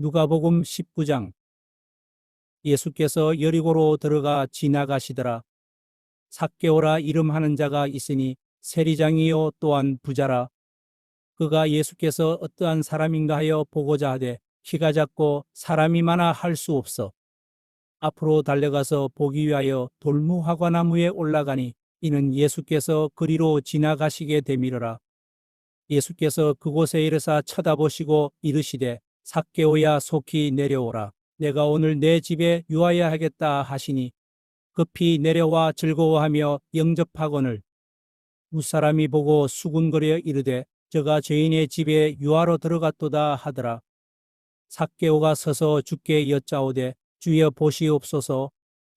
누가복음 19장. 예수께서 여리고로 들어가 지나가시더라. 삭개오라 이름하는 자가 있으니 세리장이요 또한 부자라. 그가 예수께서 어떠한 사람인가 하여 보고자 하되 키가 작고 사람이 많아 할 수 없어 앞으로 달려가서 보기 위하여 돌무화과나무에 올라가니 이는 예수께서 그리로 지나가시게 되밀어라. 예수께서 그곳에 이르사 쳐다보시고 이르시되 삭개오야 속히 내려오라. 내가 오늘 내 집에 유하야 하겠다 하시니 급히 내려와 즐거워하며 영접하거늘 무사람이 보고 수군거려 이르되 저가 죄인의 집에 유하로 들어갔도다 하더라. 삭개오가 서서 주께 여짜오되 주여 보시옵소서.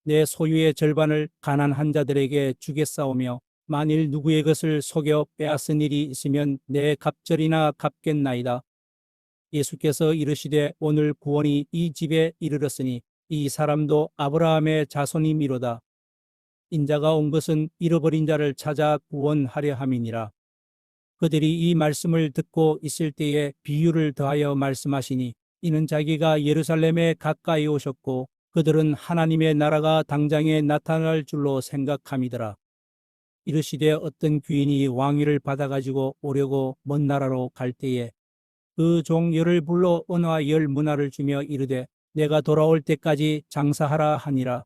내 소유의 절반을 가난한 자들에게 주겠사오며 만일 누구의 것을 속여 빼앗은 일이 있으면 내 갑절이나 갚겠나이다. 예수께서 이르시되 오늘 구원이 이 집에 이르렀으니 이 사람도 아브라함의 자손이미로다. 인자가 온 것은 잃어버린 자를 찾아 구원하려 함이니라. 그들이 이 말씀을 듣고 있을 때에 비유를 더하여 말씀하시니 이는 자기가 예루살렘에 가까이 오셨고 그들은 하나님의 나라가 당장에 나타날 줄로 생각함이더라. 이르시되 어떤 귀인이 왕위를 받아가지고 오려고 먼 나라로 갈 때에 그 종 열을 불러 은화 열 문화를 주며 이르되 내가 돌아올 때까지 장사하라 하니라.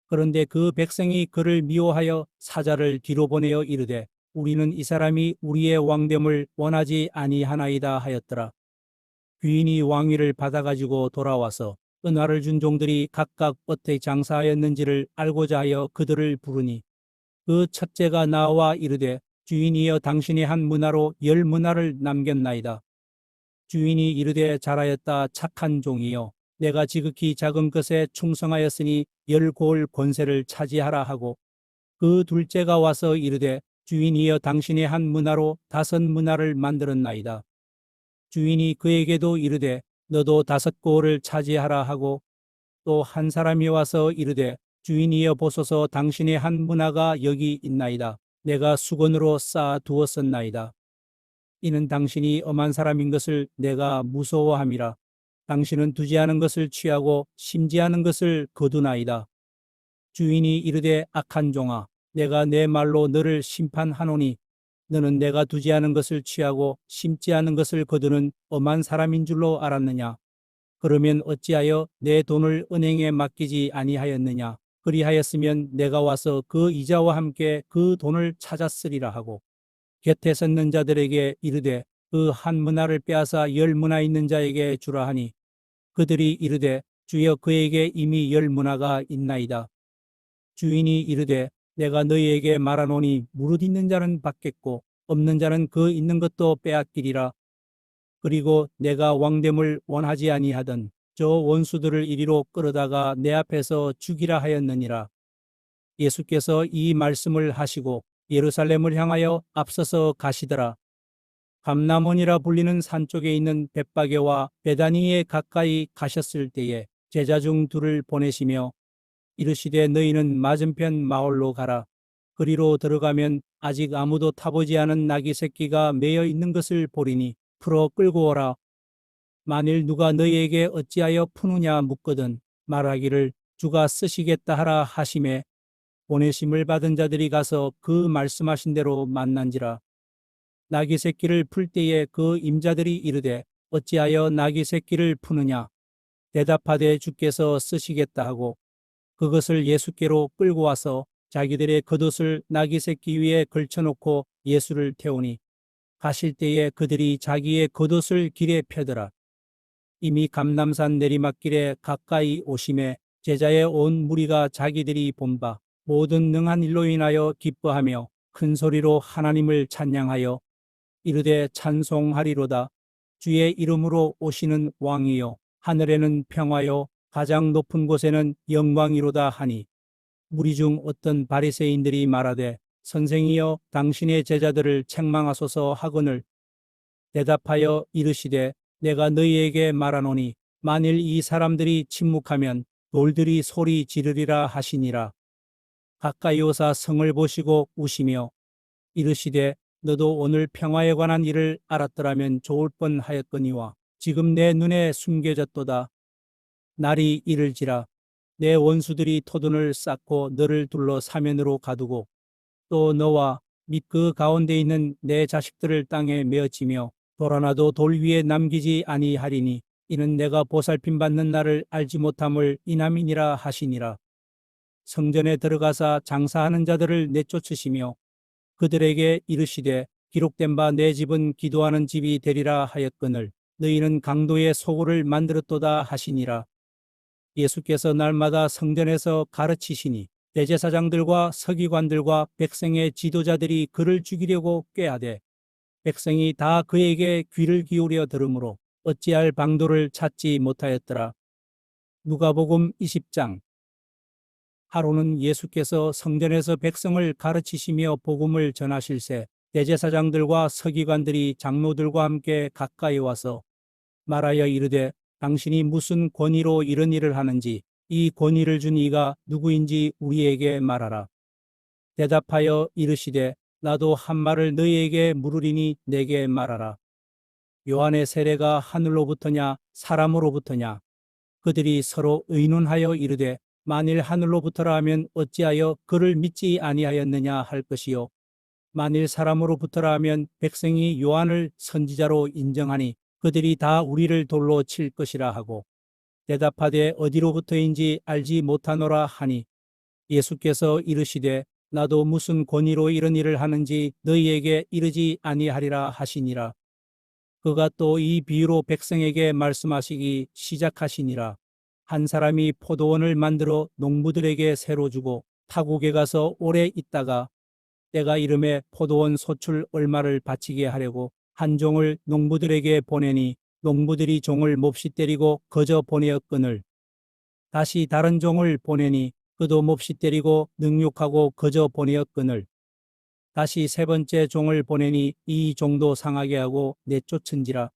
그런데 그 백성이 그를 미워하여 사자를 뒤로 보내어 이르되 우리는 이 사람이 우리의 왕됨을 원하지 아니하나이다 하였더라. 귀인이 왕위를 받아가지고 돌아와서 은화를 준 종들이 각각 어떻게 장사하였는지를 알고자 하여 그들을 부르니 그 첫째가 나와 이르되 주인이여 당신이 한 문화로 열 문화를 남겼나이다. 주인이 이르되 잘하였다 착한 종이여 내가 지극히 작은 것에 충성하였으니 열 고을 권세를 차지하라 하고 그 둘째가 와서 이르되 주인이여 당신이 한 문화로 5 문화를 만들었나이다. 주인이 그에게도 이르되 너도 5 고을을 차지하라 하고 또 한 사람이 와서 이르되 주인이여 보소서 당신의 한 문화가 여기 있나이다. 내가 수건으로 쌓아 두었었나이다. 이는 당신이 엄한 사람인 것을 내가 무서워함이라. 당신은 두지 않은 것을 취하고 심지 않은 것을 거두나이다. 주인이 이르되 악한 종아 내가 내 말로 너를 심판하노니 너는 내가 두지 않은 것을 취하고 심지 않은 것을 거두는 엄한 사람인 줄로 알았느냐. 그러면 어찌하여 내 돈을 은행에 맡기지 아니하였느냐. 그리하였으면 내가 와서 그 이자와 함께 그 돈을 찾았으리라 하고 곁에 섰는 자들에게 이르되 그 한 문화를 빼앗아 10 문화 있는 자에게 주라 하니 그들이 이르되 주여 그에게 이미 10 문화가 있나이다. 주인이 이르되 내가 너희에게 말하노니 무릇 있는 자는 받겠고 없는 자는 그 있는 것도 빼앗기리라. 그리고 내가 왕됨을 원하지 아니하던 저 원수들을 이리로 끌어다가 내 앞에서 죽이라 하였느니라. 예수께서 이 말씀을 하시고 예루살렘을 향하여 앞서서 가시더라. 감람원이라 불리는 산 쪽에 있는 벳바게와 베다니에 가까이 가셨을 때에 제자 중 2을 보내시며 이르시되 너희는 맞은편 마을로 가라. 그리로 들어가면 아직 아무도 타보지 않은 나귀 새끼가 매여 있는 것을 보리니 풀어 끌고 오라. 만일 누가 너희에게 어찌하여 푸느냐 묻거든 말하기를 주가 쓰시겠다 하라 하시매 보내심을 받은 자들이 가서 그 말씀하신 대로 만난지라. 나귀 새끼를 풀 때에 그 임자들이 이르되 어찌하여 나귀 새끼를 푸느냐. 대답하되 주께서 쓰시겠다 하고 그것을 예수께로 끌고 와서 자기들의 겉옷을 나귀 새끼 위에 걸쳐놓고 예수를 태우니 가실 때에 그들이 자기의 겉옷을 길에 펴더라. 이미 감람산 내리막길에 가까이 오심에 제자의 온 무리가 자기들이 본 바 모든 능한 일로 인하여 기뻐하며 큰 소리로 하나님을 찬양하여 이르되 찬송하리로다. 주의 이름으로 오시는 왕이요 하늘에는 평화요 가장 높은 곳에는 영광이로다 하니 무리 중 어떤 바리새인들이 말하되 선생이여 당신의 제자들을 책망하소서 하거늘 대답하여 이르시되 내가 너희에게 말하노니 만일 이 사람들이 침묵하면 돌들이 소리 지르리라 하시니라. 가까이 오사 성을 보시고 우시며 이르시되 너도 오늘 평화에 관한 일을 알았더라면 좋을 뻔하였거니와 지금 내 눈에 숨겨졌도다. 날이 이를지라 내 원수들이 토둔을 쌓고 너를 둘러 사면으로 가두고 또 너와 및 그 가운데 있는 내 자식들을 땅에 메어치며 돌 하나도 돌 위에 남기지 아니하리니 이는 내가 보살핌 받는 날을 알지 못함을 인함이니라 하시니라. 성전에 들어가사 장사하는 자들을 내쫓으시며 그들에게 이르시되 기록된 바 내 집은 기도하는 집이 되리라 하였거늘 너희는 강도의 소굴을 만들었도다 하시니라. 예수께서 날마다 성전에서 가르치시니 대제사장들과 서기관들과 백성의 지도자들이 그를 죽이려고 꾀하되 백성이 다 그에게 귀를 기울여 들으므로 어찌할 방도를 찾지 못하였더라. 누가복음 20장. 하루는 예수께서 성전에서 백성을 가르치시며 복음을 전하실새 대제사장들과 서기관들이 장로들과 함께 가까이 와서 말하여 이르되 당신이 무슨 권위로 이런 일을 하는지 이 권위를 준 이가 누구인지 우리에게 말하라. 대답하여 이르시되 나도 한 말을 너희에게 물으리니 내게 말하라. 요한의 세례가 하늘로부터냐 사람으로부터냐? 그들이 서로 의논하여 이르되 만일 하늘로부터라 하면 어찌하여 그를 믿지 아니하였느냐 할 것이요 만일 사람으로부터라 하면 백성이 요한을 선지자로 인정하니 그들이 다 우리를 돌로 칠 것이라 하고 대답하되 어디로부터인지 알지 못하노라 하니 예수께서 이르시되 나도 무슨 권위로 이런 일을 하는지 너희에게 이르지 아니하리라 하시니라. 그가 또 이 비유로 백성에게 말씀하시기 시작하시니라. 한 사람이 포도원을 만들어 농부들에게 새로 주고 타국에 가서 오래 있다가 때가 이름에 포도원 소출 얼마를 바치게 하려고 한 종을 농부들에게 보내니 농부들이 종을 몹시 때리고 거저 보내었거늘 다시 다른 종을 보내니 그도 몹시 때리고 능욕하고 거저 보내었거늘 다시 세 번째 종을 보내니 이 종도 상하게 하고 내쫓은지라.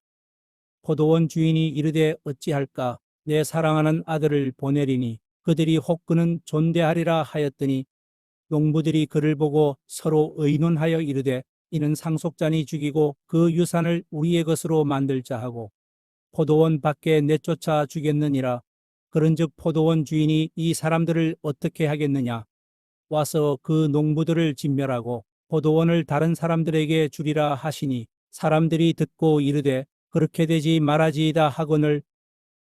포도원 주인이 이르되 어찌할까 내 사랑하는 아들을 보내리니 그들이 혹 그는 존대하리라 하였더니 농부들이 그를 보고 서로 의논하여 이르되 이는 상속자니 죽이고 그 유산을 우리의 것으로 만들자 하고 포도원 밖에 내쫓아 주겠느니라. 그런즉 포도원 주인이 이 사람들을 어떻게 하겠느냐? 와서 그 농부들을 진멸하고 포도원을 다른 사람들에게 주리라 하시니 사람들이 듣고 이르되 그렇게 되지 말아지이다 하거늘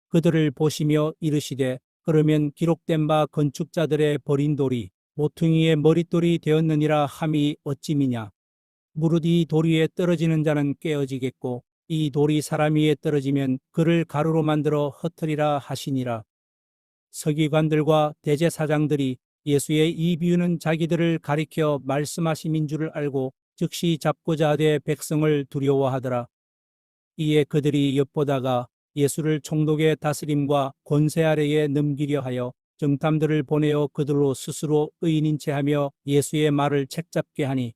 그들을 보시며 이르시되 그러면 기록된 바 건축자들의 버린 돌이 모퉁이의 머릿돌이 되었느니라 함이 어찌미냐? 무릇 이 돌 위에 떨어지는 자는 깨어지겠고 이 돌이 사람 위에 떨어지면 그를 가루로 만들어 흩으리라 하시니라. 서기관들과 대제사장들이 예수의 이 비유는 자기들을 가리켜 말씀하심인 줄을 알고 즉시 잡고자 하되 백성을 두려워하더라. 이에 그들이 엿보다가 예수를 총독의 다스림과 권세 아래에 넘기려 하여 정탐들을 보내어 그들로 스스로 의인인 채 하며 예수의 말을 책잡게 하니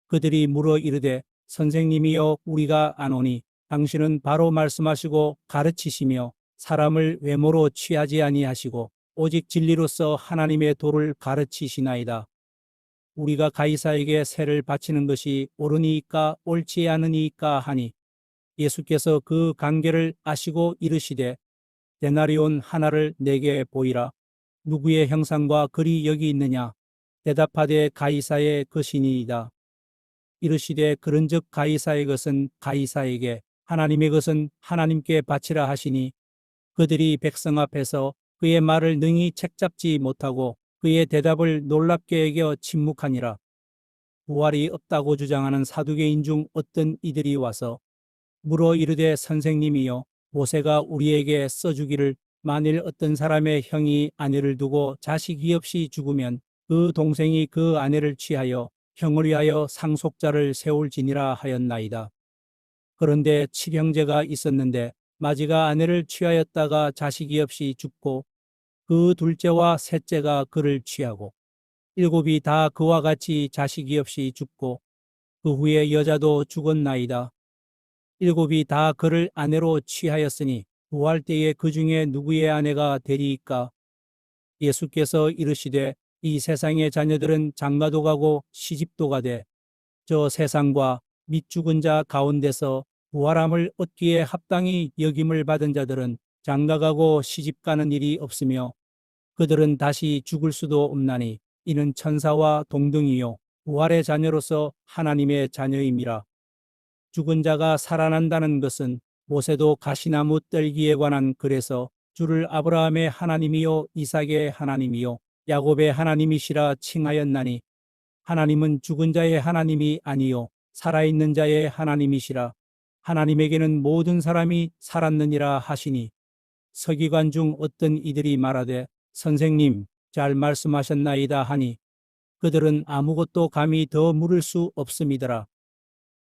그들이 물어 이르되 선생님이여 우리가 아노니 당신은 바로 말씀하시고 가르치시며 사람을 외모로 취하지 아니하시고 오직 진리로서 하나님의 도를 가르치시나이다. 우리가 가이사에게 세를 바치는 것이 옳으니까 옳지 않으니까 하니 예수께서 그 관계를 아시고 이르시되 데나리온 하나를 내게 보이라. 누구의 형상과 글이 여기 있느냐? 대답하되 가이사의 것이니이다. 이르시되 그런즉 가이사의 것은 가이사에게 하나님의 것은 하나님께 바치라 하시니 그들이 백성 앞에서 그의 말을 능히 책잡지 못하고 그의 대답을 놀랍게 여겨 침묵하니라. 부활이 없다고 주장하는 사두개인 중 어떤 이들이 와서 물어 이르되 선생님이여 모세가 우리에게 써주기를 만일 어떤 사람의 형이 아내를 두고 자식이 없이 죽으면 그 동생이 그 아내를 취하여 형을 위하여 상속자를 세울지니라 하였나이다. 그런데 칠형제가 있었는데 마지가 아내를 취하였다가 자식이 없이 죽고 그 둘째와 셋째가 그를 취하고 일곱이 다 그와 같이 자식이 없이 죽고 그 후에 여자도 죽었나이다. 일곱이 다 그를 아내로 취하였으니 부활 때에 그 중에 누구의 아내가 되리이까? 예수께서 이르시되 이 세상의 자녀들은 장가도 가고 시집도 가되 저 세상과 및 죽은 자 가운데서 부활함을 얻기에 합당히 여김을 받은 자들은 장가가고 시집가는 일이 없으며 그들은 다시 죽을 수도 없나니 이는 천사와 동등이요 부활의 자녀로서 하나님의 자녀임이라. 죽은 자가 살아난다는 것은 모세도 가시나무 떨기에 관한 글에서 주를 아브라함의 하나님이요 이삭의 하나님이요 야곱의 하나님이시라 칭하였나니 하나님은 죽은 자의 하나님이 아니요 살아있는 자의 하나님이시라. 하나님에게는 모든 사람이 살았느니라 하시니 서기관 중 어떤 이들이 말하되 선생님 잘 말씀하셨나이다 하니 그들은 아무것도 감히 더 물을 수 없음이더라.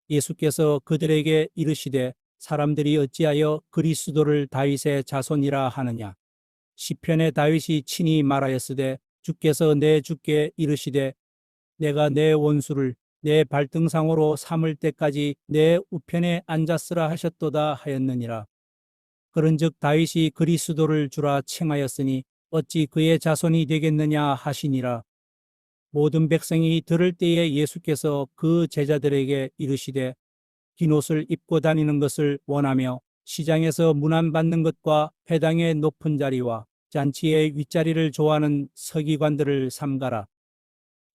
예수께서 그들에게 이르시되 사람들이 어찌하여 그리스도를 다윗의 자손이라 하느냐. 시편에 다윗이 친히 말하였으되 주께서 내 주께 이르시되 내가 내 원수를 내 발등상으로 삼을 때까지 내 우편에 앉았으라 하셨도다 하였느니라. 그런즉 다윗이 그리스도를 주라 칭하였으니 어찌 그의 자손이 되겠느냐 하시니라. 모든 백성이 들을 때에 예수께서 그 제자들에게 이르시되 긴 옷을 입고 다니는 것을 원하며 시장에서 문안받는 것과 회당의 높은 자리와 잔치의 윗자리를 좋아하는 서기관들을 삼가라.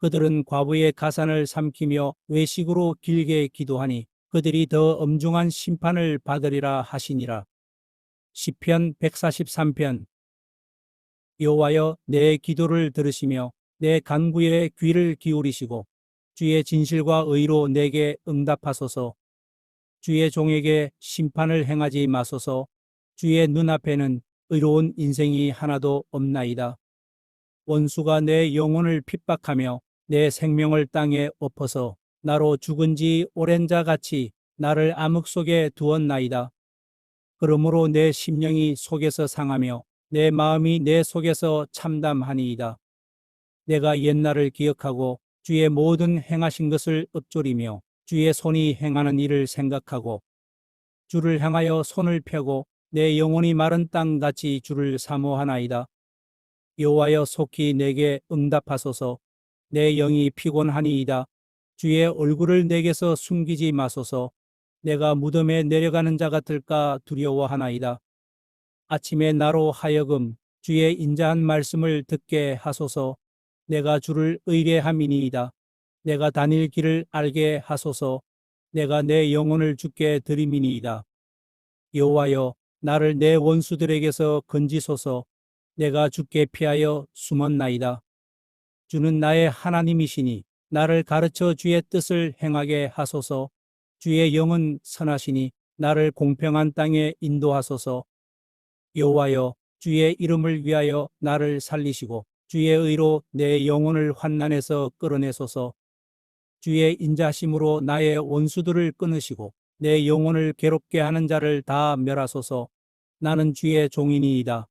그들은 과부의 가산을 삼키며 외식으로 길게 기도하니 그들이 더 엄중한 심판을 받으리라 하시니라. 시편 143편. 여호와여 내 기도를 들으시며 내 간구에 귀를 기울이시고 주의 진실과 의로 내게 응답하소서. 주의 종에게 심판을 행하지 마소서. 주의 눈앞에는 의로운 인생이 하나도 없나이다. 원수가 내 영혼을 핍박하며 내 생명을 땅에 엎어서 나로 죽은 지 오랜 자 같이 나를 암흑 속에 두었나이다. 그러므로 내 심령이 속에서 상하며 내 마음이 내 속에서 참담하니이다. 내가 옛날을 기억하고 주의 모든 행하신 것을 읊조리며 주의 손이 행하는 일을 생각하고 주를 향하여 손을 펴고 내 영혼이 마른 땅같이 주를 사모하나이다. 여호와여 속히 내게 응답하소서. 내 영이 피곤하니이다. 주의 얼굴을 내게서 숨기지 마소서. 내가 무덤에 내려가는 자 같을까 두려워하나이다. 아침에 나로 하여금 주의 인자한 말씀을 듣게 하소서. 내가 주를 의뢰함이니이다. 내가 다닐 길을 알게 하소서. 내가 내 영혼을 주께 드림이니이다. 여호와여 나를 내 원수들에게서 건지소서. 내가 주께 피하여 숨었나이다. 주는 나의 하나님이시니 나를 가르쳐 주의 뜻을 행하게 하소서. 주의 영은 선하시니 나를 공평한 땅에 인도하소서. 여호와여 주의 이름을 위하여 나를 살리시고 주의 의로 내 영혼을 환난에서 끌어내소서. 주의 인자심으로 나의 원수들을 끊으시고 내 영혼을 괴롭게 하는 자를 다 멸하소서. 나는 주의 종이니이다.